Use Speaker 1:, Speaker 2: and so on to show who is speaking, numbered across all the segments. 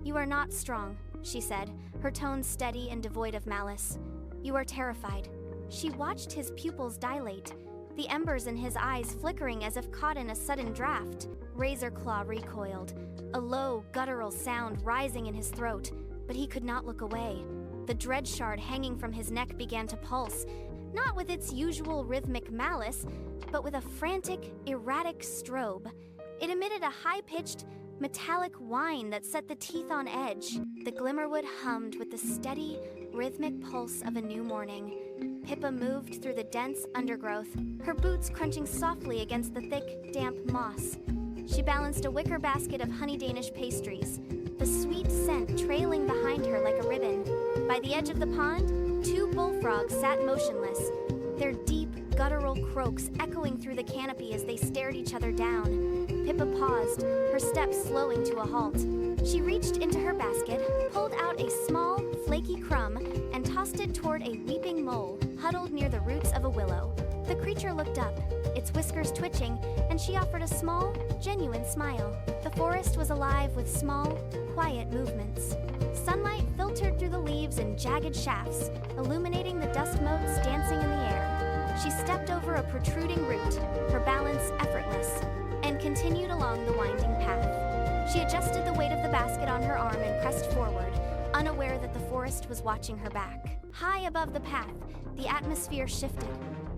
Speaker 1: "You are not strong," she said, her tone steady and devoid of malice. "You are terrified." She watched his pupils dilate, the embers in his eyes flickering as if caught in a sudden draft. Razorclaw recoiled, a low, guttural sound rising in his throat, but he could not look away. The dread shard hanging from his neck began to pulse, not with its usual rhythmic malice, but with a frantic, erratic strobe. It emitted a high-pitched, metallic whine that set the teeth on edge. The glimmerwood hummed with the steady, rhythmic pulse of a new morning. Pippa moved through the dense undergrowth, her boots crunching softly against the thick, damp moss. She balanced a wicker basket of honey Danish pastries, the sweet scent trailing behind her like a ribbon. By the edge of the pond, two bullfrogs sat motionless, their deep, guttural croaks echoing through the canopy as they stared each other down. Pippa paused, her steps slowing to a halt. She reached into her basket, pulled out a small, flaky crumb, and tossed it toward a weeping mole huddled near the roots of a willow. The creature looked up, its whiskers twitching, and she offered a small, genuine smile. The forest was alive with small, quiet movements. Sunlight filtered through the leaves in jagged shafts, illuminating the dust motes dancing in the air. She stepped over a protruding root, her balance effortless, and continued along the winding path. She adjusted the weight of the basket on her arm and pressed forward, unaware that the forest was watching her back. High above the path, the atmosphere shifted.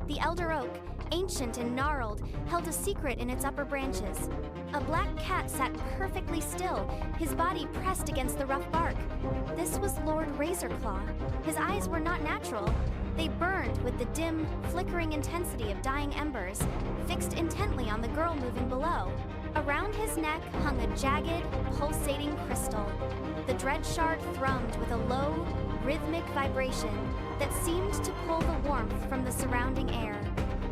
Speaker 1: The elder oak, ancient and gnarled, held a secret in its upper branches. A black cat sat perfectly still, his body pressed against the rough bark. This was Lord Razorclaw. His eyes were not natural. They burned with the dim, flickering intensity of dying embers, fixed intently on the girl moving below. Around his neck hung a jagged, pulsating crystal. The dread shard thrummed with a low, rhythmic vibration that seemed to pull the warmth from the surrounding air.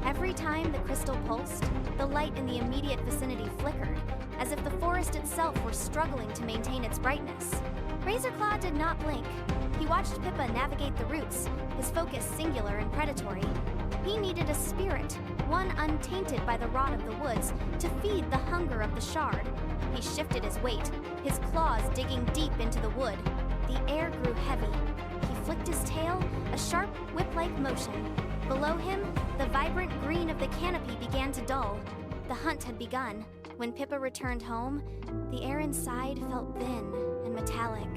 Speaker 1: Every time the crystal pulsed, the light in the immediate vicinity flickered, as if the forest itself were struggling to maintain its brightness. Razorclaw did not blink. He watched Pippa navigate the roots, his focus singular and predatory. He needed a spirit, one untainted by the rot of the woods, to feed the hunger of the shard. He shifted his weight, his claws digging deep into the wood. The air grew heavy. He flicked his tail, a sharp, whip-like motion. Below him, the vibrant green of the canopy began to dull. The hunt had begun. When Pippa returned home, the air inside felt thin and metallic.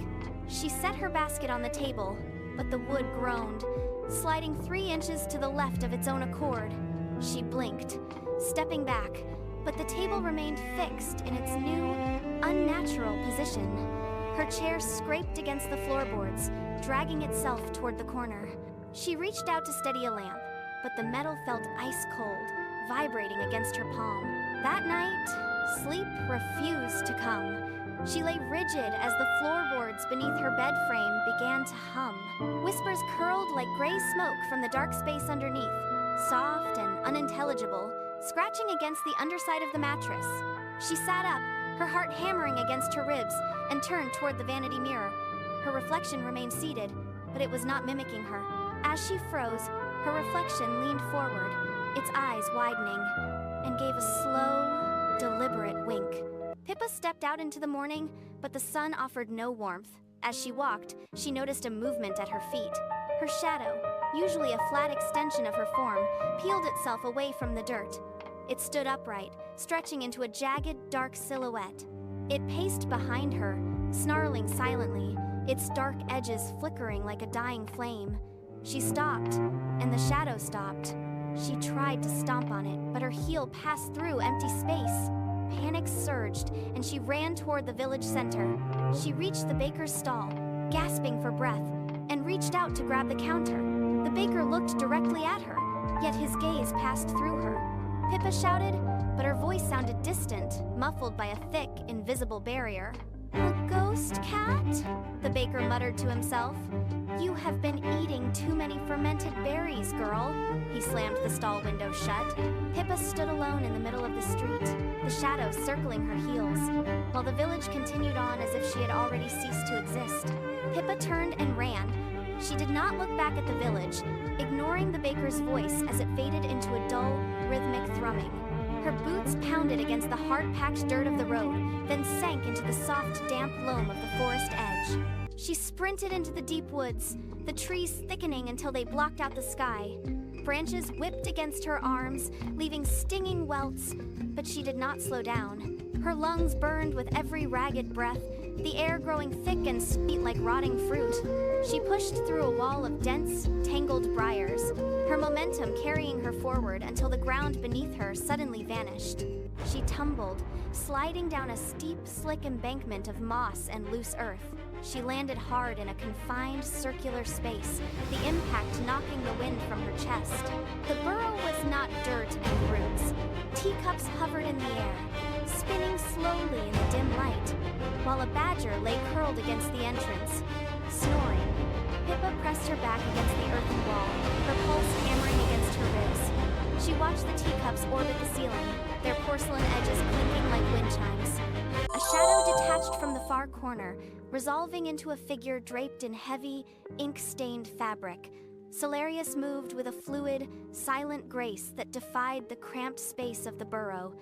Speaker 1: She set her basket on the table, but the wood groaned, sliding 3 inches to the left of its own accord. She blinked, stepping back, but the table remained fixed in its new, unnatural position. Her chair scraped against the floorboards, dragging itself toward the corner. She reached out to steady a lamp, but the metal felt ice cold, vibrating against her palm. That night, sleep refused to come. She lay rigid as the floorboards beneath her bed frame began to hum. Whispers curled like gray smoke from the dark space underneath, soft and unintelligible, scratching against the underside of the mattress. She sat up, her heart hammering against her ribs, and turned toward the vanity mirror. Her reflection remained seated, but it was not mimicking her. As she froze, her reflection leaned forward, its eyes widening, and gave a slow, deliberate wink. Pippa stepped out into the morning, but the sun offered no warmth. As she walked, she noticed a movement at her feet. Her shadow, usually a flat extension of her form, peeled itself away from the dirt. It stood upright, stretching into a jagged, dark silhouette. It paced behind her, snarling silently, its dark edges flickering like a dying flame. She stopped, and the shadow stopped. She tried to stomp on it, but her heel passed through empty space. Panic surged, and she ran toward the village center. She reached the baker's stall, gasping for breath, and reached out to grab the counter. The baker looked directly at her, yet his gaze passed through her. Pippa shouted, but her voice sounded distant, muffled by a thick, invisible barrier. "A ghost cat?" the baker muttered to himself. "You have been eating too many fermented berries, girl." He slammed the stall window shut. Pippa stood alone in the middle of the street, the shadows circling her heels, while the village continued on as if she had already ceased to exist. Pippa turned and ran. She did not look back at the village, ignoring the baker's voice as it faded into a dull, rhythmic thrumming. Her boots pounded against the hard-packed dirt of the road, then sank into the soft, damp loam of the forest She sprinted into the deep woods, the trees thickening until they blocked out the sky. Branches whipped against her arms, leaving stinging welts, but she did not slow down. Her lungs burned with every ragged breath, the air growing thick and sweet like rotting fruit. She pushed through a wall of dense, tangled briars, her momentum carrying her forward until the ground beneath her suddenly vanished. She tumbled, sliding down a steep, slick embankment of moss and loose earth. She landed hard in a confined, circular space, the impact knocking the wind from her chest. The burrow was not dirt and roots. Teacups hovered in the air, spinning slowly in the dim light, while a badger lay curled against the entrance, snoring. Pippa pressed her back against the earthen wall, her pulse hammering against her ribs. She watched the teacups orbit the ceiling, their porcelain edges clinking like wind chimes. A shadow detached from the far corner, resolving into a figure draped in heavy, ink-stained fabric. Solarius moved with a fluid, silent grace that defied the cramped space of the burrow.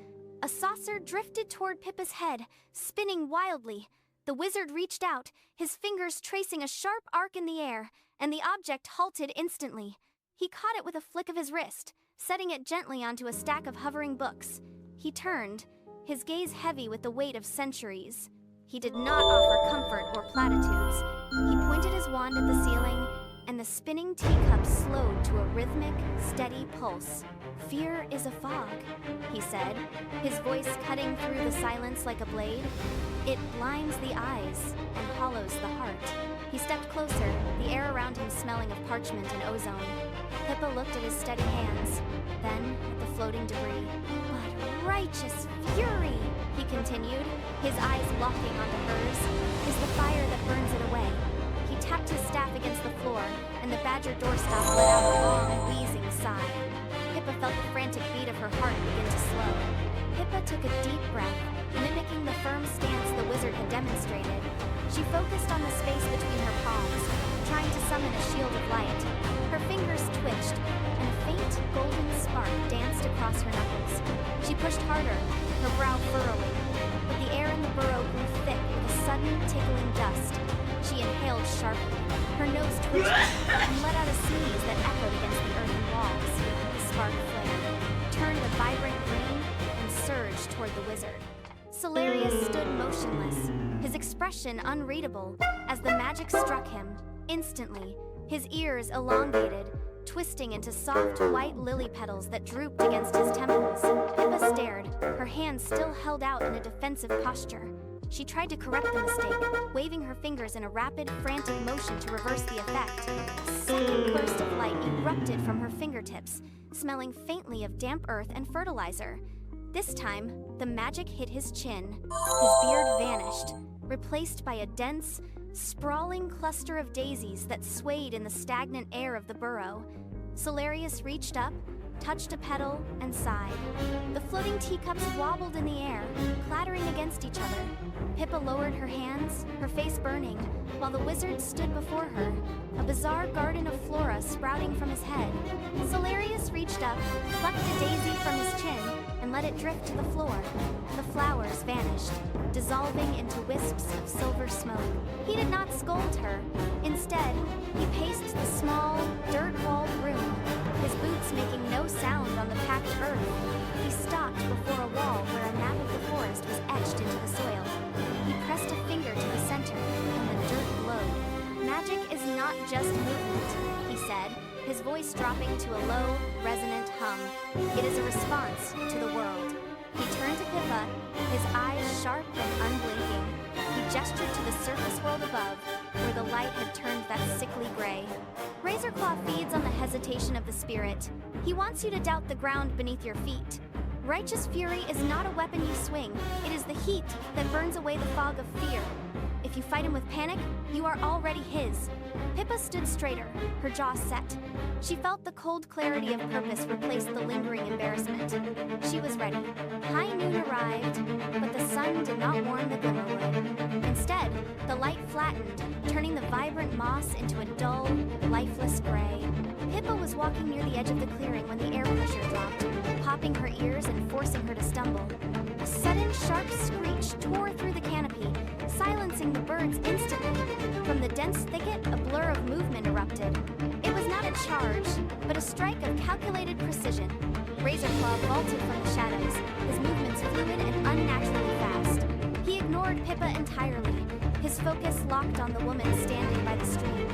Speaker 1: A saucer drifted toward Pippa's head, spinning wildly. The wizard reached out, his fingers tracing a sharp arc in the air, and the object halted instantly. He caught it with a flick of his wrist, setting it gently onto a stack of hovering books. He turned, his gaze heavy with the weight of centuries. He did not offer comfort or platitudes. He pointed his wand at the ceiling, and the spinning teacup slowed to a rhythmic, steady pulse. "Fear is a fog," he said, his voice cutting through the silence like a blade. "It blinds the eyes and hollows the heart." He stepped closer, the air around him smelling of parchment and ozone. Pippa looked at his steady hands, then at the floating debris. "But righteous fury," he continued, his eyes locking onto hers, "is the fire that burns it away." He tapped his staff against the floor, and the badger doorstop let out a long, wheezing sigh. Pippa felt the frantic beat of her heart begin to slow. Pippa took a deep breath, mimicking the firm stance the wizard had demonstrated. She focused on the space between her palms, trying to summon a shield of light. Her fingers twitched, and a faint, golden spark danced across her knuckles. She pushed harder, her brow furrowing, but the air in the burrow grew thick with a sudden, tickling dust. She inhaled sharply, her nose twitching, and let out a sneeze that echoed against the earthen walls. The spark flared, turned a vibrant green, and surged toward the wizard. Solarius stood motionless, his expression unreadable, as the magic struck him. Instantly, his ears elongated, twisting into soft white lily petals that drooped against his temples. Pippa stared, her hands still held out in a defensive posture. She tried to correct the mistake, waving her fingers in a rapid, frantic motion to reverse the effect. A second burst of light erupted from her fingertips, smelling faintly of damp earth and fertilizer. This time, the magic hit his chin. His beard vanished, replaced by a dense, sprawling cluster of daisies that swayed in the stagnant air of the burrow. Solarius reached up, touched a petal, and sighed. The floating teacups wobbled in the air, clattering against each other. Pippa lowered her hands, her face burning, while the wizard stood before her, a bizarre garden of flora sprouting from his head. Solarius reached up, plucked a daisy from his chin, and let it drift to the floor. The flowers vanished, dissolving into wisps of silver smoke. He did not scold her. Instead, he paced the small, dirt-walled room, his boots making no sound on the packed earth. He stopped before a wall where a map of the forest was etched into the soil. He pressed a finger to the center, and the dirt glowed. "Magic is not just movement," he said, his voice dropping to a low, resonant hum. "It is a response to the world." He turned to Pippa, his eyes sharp and unblinking. He gestured to the surface world above, where the light had turned that sickly gray. Razorclaw feeds on the hesitation of the spirit. He wants you to doubt the ground beneath your feet. Righteous fury is not a weapon you swing. It is the heat that burns away the fog of fear. If you fight him with panic, you are already his. Pippa stood straighter, her jaw set. She felt the cold clarity of purpose replace the lingering embarrassment. She was ready. High noon arrived, but the sun did not warm the glimmerwood. Instead, the light flattened, turning the vibrant moss into a dull, lifeless gray. Pippa was walking near the edge of the clearing when the air pressure dropped, popping her ears and forcing her to stumble. A sudden sharp screech tore through the canopy, silencing the birds instantly. the dense thicket, a blur of movement erupted. It was not a charge, but a strike of calculated precision. Razorclaw vaulted from the shadows, his movements fluid and unnaturally fast. He ignored Pippa entirely, his focus locked on the woman standing by the stream.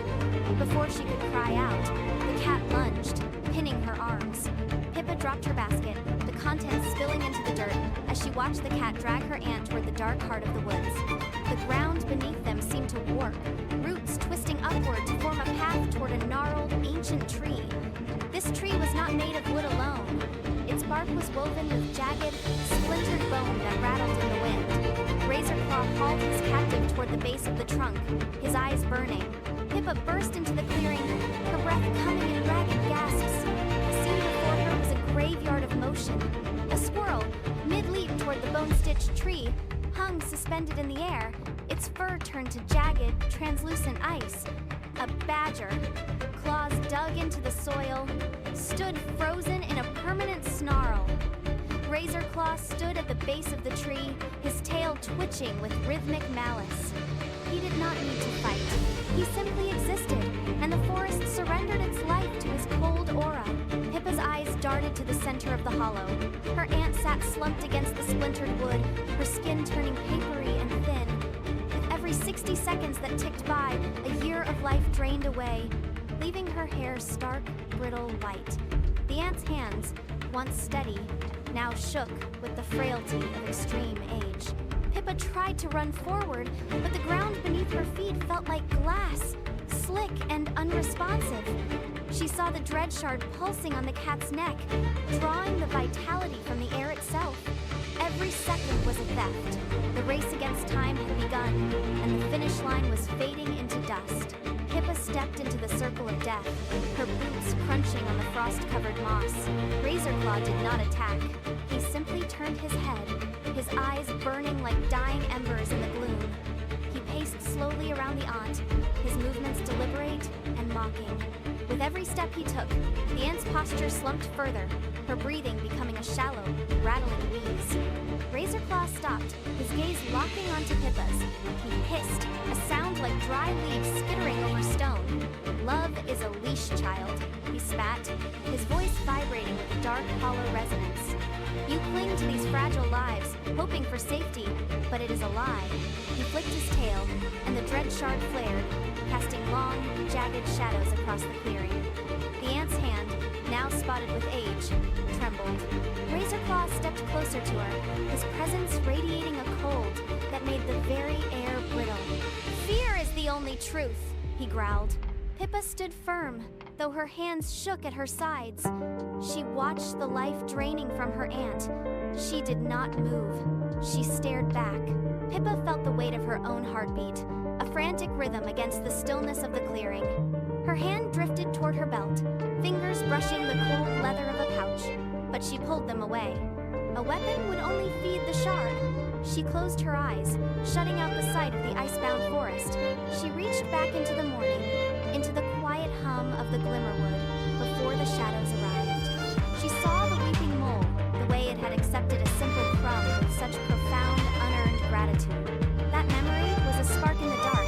Speaker 1: Before she could cry out, the cat lunged, pinning her arms. Pippa dropped her basket, the contents spilling into the dirt as she watched the cat drag her aunt toward the dark heart of the woods. The ground beneath them seemed to warp, roots twisting upward to form a path toward a gnarled, ancient tree. This tree was not made of wood alone. Its bark was woven with jagged, splintered bone that rattled in the wind. Razorclaw hauled his captive toward the base of the trunk, his eyes burning. Pippa burst into the clearing, her breath coming in ragged gasps. The scene before her was a graveyard of motion. A squirrel, mid-leap toward the bone-stitched tree, hung suspended in the air, its fur turned to jagged, translucent ice. A badger, claws dug into the soil, stood frozen in a permanent snarl. Razorclaw stood at the base of the tree, his tail twitching with rhythmic malice. He did not need to fight. He simply existed, and the forest surrendered its life to his cold aura. Pippa's eyes darted to the center of the hollow. Her aunt sat slumped against the splintered wood, her skin turning papery and thin. With every 60 seconds that ticked by, a year of life drained away, leaving her hair stark, brittle white. The aunt's hands, once steady, now shook with the frailty of extreme age. Pippa tried to run forward, but the ground beneath her feet felt like glass, slick and unresponsive. She saw the dread shard pulsing on the cat's neck, drawing the vitality from the air itself. Every second was a theft. The race against time had begun, and the finish line was fading into dust. Pippa stepped into the circle of death, her boots crunching on the frost-covered moss. Razorclaw did not attack. He simply turned his head, his eyes burning like dying embers in the gloom. He paced slowly around the aunt, his movements deliberate and mocking. With every step he took, the aunt's posture slumped further, her breathing becoming a shallow, rattling wheeze. Razorclaw stopped, his gaze locking onto Pippa's. He hissed, a sound like dry leaves skittering over stone. "Love is a leash, child," he spat, his voice vibrating with dark, hollow resonance. "You cling to these fragile lives, hoping for safety, but it is a lie." He flicked his tail, and the dread shard flared, casting long, jagged shadows across the clearing. The ant's hand, now spotted with age, trembled. Razorclaw stepped closer to her, his presence radiating a cold that made the very air brittle. "Fear is the only truth," he growled. Pippa stood firm, though her hands shook at her sides. She watched the life draining from her aunt. She did not move. She stared back. Pippa felt the weight of her own heartbeat, a frantic rhythm against the stillness of the clearing. Her hand drifted toward her belt, fingers brushing the cold leather of a pouch, but she pulled them away. A weapon would only feed the shard. She closed her eyes, shutting out the sight of the icebound forest. She reached back into the morning, into the quiet hum of the glimmerwood, before the shadows arrived. She saw the weeping mole, the way it had accepted a simple crumb with such profound, unearned gratitude. That memory was a spark in the dark.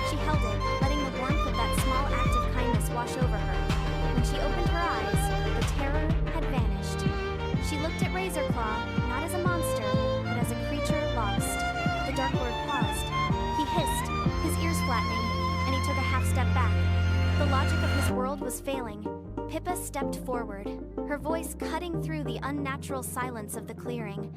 Speaker 1: She held it, letting the warmth of that small act of kindness wash over her. When she opened her eyes, the terror had vanished. She looked at Razorclaw, not as a monster, but as a creature lost. The Dark Lord paused. He hissed, his ears flattening, and he took a half-step back. The logic of his world was failing. Pippa stepped forward, her voice cutting through the unnatural silence of the clearing.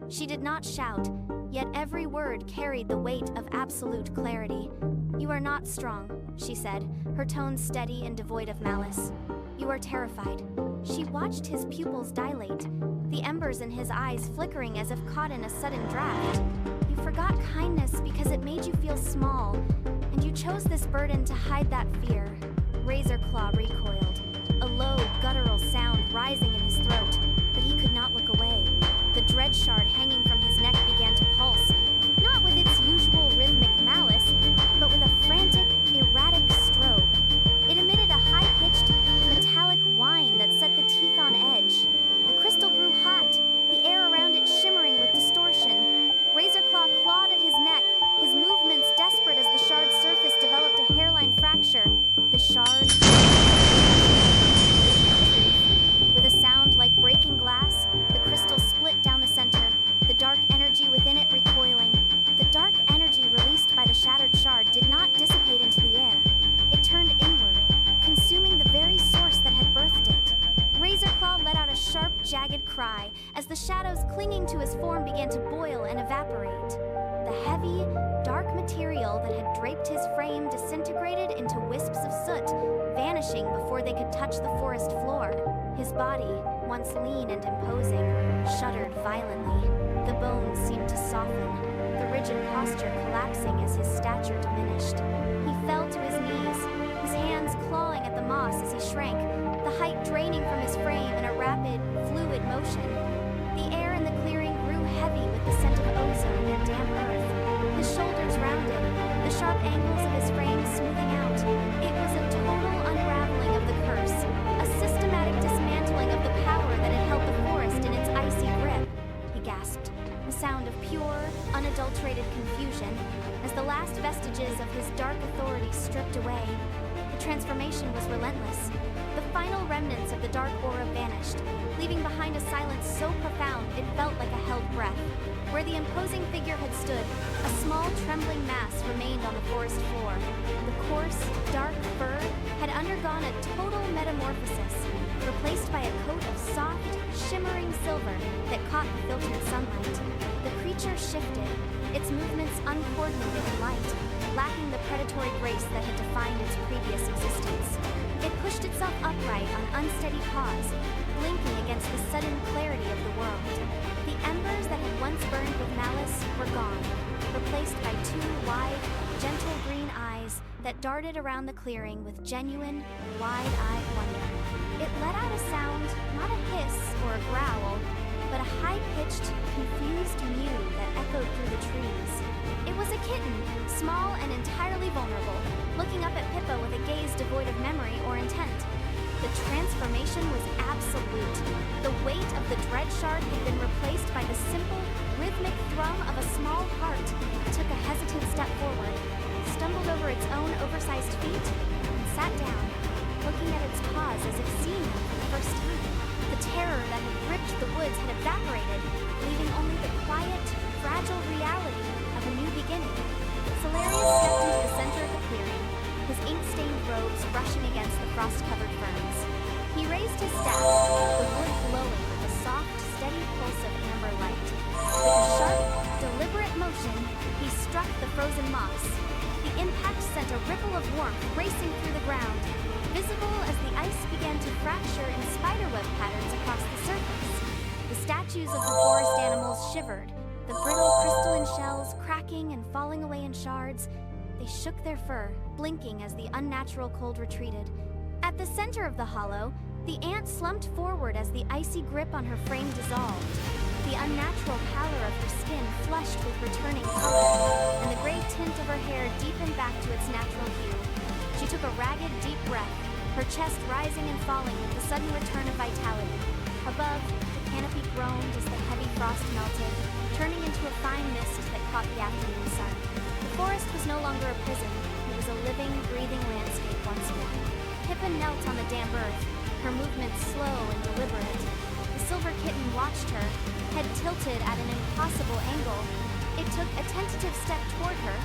Speaker 1: She did not shout, yet every word carried the weight of absolute clarity. "You are not strong," she said, her tone steady and devoid of malice. "You are terrified." She watched his pupils dilate, the embers in his eyes flickering as if caught in a sudden draft. "You forgot kindness because it made you feel small, and you chose this burden to hide that fear." Razorclaw recoiled, a low, guttural sound rising in his throat, but he could not look away. The dread shard hanging from his neck began to pulse, not with its usual rhythmic malice, but with a frantic, erratic strobe. It emitted a high-pitched, metallic whine that set the teeth on edge. The crystal grew hot, the air around it shimmering with distortion. Razorclaw clawed at his neck, his movements desperate as the shard's surface developed a clinging to his form began to boil and evaporate. The heavy, dark material that had draped his frame disintegrated into wisps of soot, vanishing before they could touch the forest floor. His body, once lean and imposing, shuddered violently. The bones seemed to soften, the rigid posture collapsing as his stature diminished. He fell to his knees, his hands clawing at the moss as he shrank, the height draining from his frame in a rapid, fluid motion. The air in the clearing grew heavy with the scent of ozone and damp earth. His shoulders rounded, the sharp angles of his frame smoothing out. It was a total unraveling of the curse, a systematic dismantling of the power that had held the forest in its icy grip. He gasped, a sound of pure, unadulterated confusion, as the last vestiges of his dark authority stripped away. The transformation was relentless. The final remnants of the dark aura vanished, leaving behind a silence so profound it felt like a held breath. Where the imposing figure had stood, a small trembling mass remained on the forest floor. The coarse, dark fur had undergone a total metamorphosis, replaced by a coat of soft, shimmering silver that caught the filtered sunlight. The creature shifted, its movements uncoordinated and light, lacking the predatory grace that had defined its previous existence. It pushed itself upright on unsteady paws, blinking against the sudden clarity of the world. The embers that had once burned with malice were gone, replaced by two wide, gentle green eyes that darted around the clearing with genuine, wide-eyed wonder. It let out a sound, not a hiss or a growl, but a high-pitched, confused mew that echoed through the trees. It was a kitten, small and entirely vulnerable, looking up at Pippa with a gaze devoid of memory or intent. The transformation was absolute. The weight of the dread shard had been replaced by the simple, rhythmic thrum of a small heart. It took a hesitant step forward, stumbled over its own oversized feet, and sat down, looking at its paws as if seeing them for the first time. The terror that had gripped the woods had evaporated, leaving only the quiet, fragile reality of a new beginning. Solarius stepped into the center of the clearing, his ink-stained robes brushing against the frost-covered ferns. He raised his staff, the wood glowing with a soft, steady pulse of amber light. With a sharp, deliberate motion, he struck the frozen moss. The impact sent a ripple of warmth racing through the ground, visible as the ice began to fracture in spiderweb patterns across the surface. The statues of the forest animals shivered, the brittle crystalline shells cracking and falling away in shards. They shook their fur, blinking as the unnatural cold retreated. At the center of the hollow, the ant slumped forward as the icy grip on her frame dissolved. The unnatural pallor of her skin flushed with returning color, and the gray tint of her hair deepened back to its natural hue. She took a ragged, deep breath, her chest rising and falling with the sudden return of vitality. Above, the canopy groaned as the heavy frost melted, turning into a fine mist that caught the afternoon sun. The forest was no longer a prison. It was a living, breathing landscape once more. Pippa knelt on the damp earth, her movements slow and deliberate. The silver kitten watched her, head tilted at an impossible angle. It took a tentative step toward her,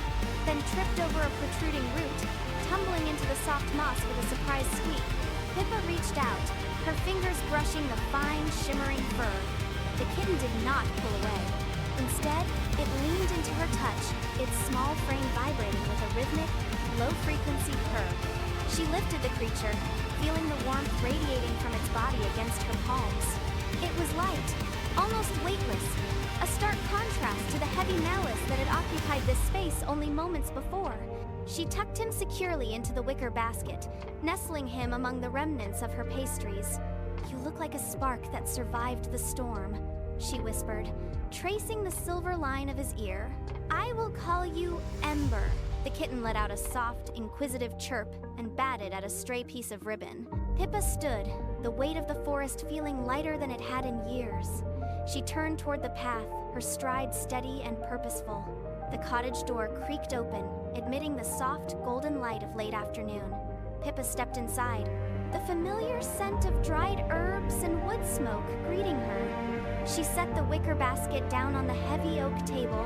Speaker 1: then tripped over a protruding root, tumbling into the soft moss with a surprised squeak. Pippa reached out, her fingers brushing the fine, shimmering fur. The kitten did not pull away. Instead, it leaned into her touch, its small frame vibrating with a rhythmic, low-frequency purr. She lifted the creature, feeling the warmth radiating from its body against her palms. It was light, almost weightless, a stark contrast to the heavy malice that had occupied this space only moments before. She tucked him securely into the wicker basket, nestling him among the remnants of her pastries. "You look like a spark that survived the storm," she whispered, tracing the silver line of his ear. "I will call you Ember." The kitten let out a soft, inquisitive chirp and batted at a stray piece of ribbon. Pippa stood, the weight of the forest feeling lighter than it had in years. She turned toward the path, her stride steady and purposeful. The cottage door creaked open, admitting the soft, golden light of late afternoon. Pippa stepped inside, the familiar scent of dried herbs and wood smoke greeting her. She set the wicker basket down on the heavy oak table,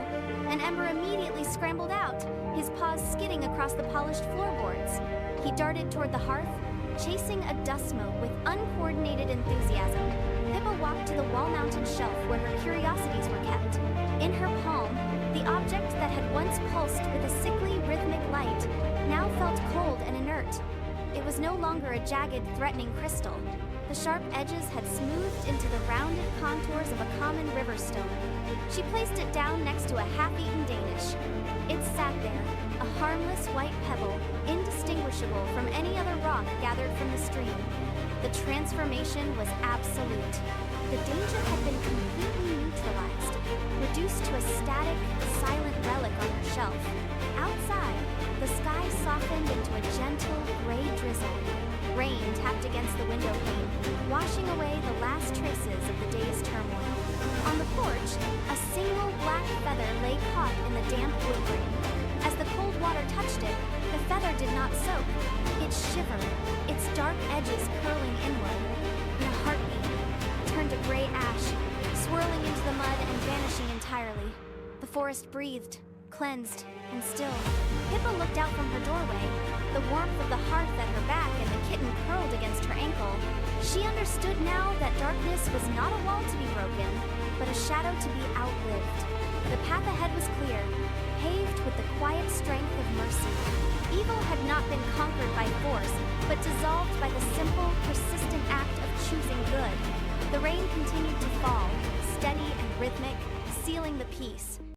Speaker 1: and Ember immediately scrambled out, his paws skidding across the polished floorboards. He darted toward the hearth, chasing a dust mote with uncoordinated enthusiasm. Pippa walked to the wall-mounted shelf where her curiosities were kept. In her palm, the object that had once pulsed with a sickly, rhythmic light now felt cold and inert. It was no longer a jagged, threatening crystal. The sharp edges had smoothed into the rounded contours of a common river stone. She placed it down next to a half-eaten Danish. It sat there, a harmless white pebble, indistinguishable from any other rock gathered from the stream. The transformation was absolute. The danger had been completely neutralized, reduced to a static, silent relic on her shelf. Outside, the sky softened into a gentle, gray drizzle. Rain tapped against the window pane, washing away the last traces of the day's turmoil. On the porch, a single black feather lay caught in the damp wood grain. As the cold water touched it, the feather did not soak. It shivered, its dark edges curling inward. In a heartbeat, it turned to gray ash, swirling into the mud and vanishing entirely. The forest breathed, cleansed, and still. Pippa looked out from her doorway, the warmth of the hearth at her back and the kitten curled against her ankle. She understood now that darkness was not a wall to be broken, but a shadow to be outlived. The path ahead was clear, paved with the quiet strength of mercy. Evil had not been conquered by force, but dissolved by the simple, persistent act of choosing good. The rain continued to fall, steady and rhythmic, sealing the peace.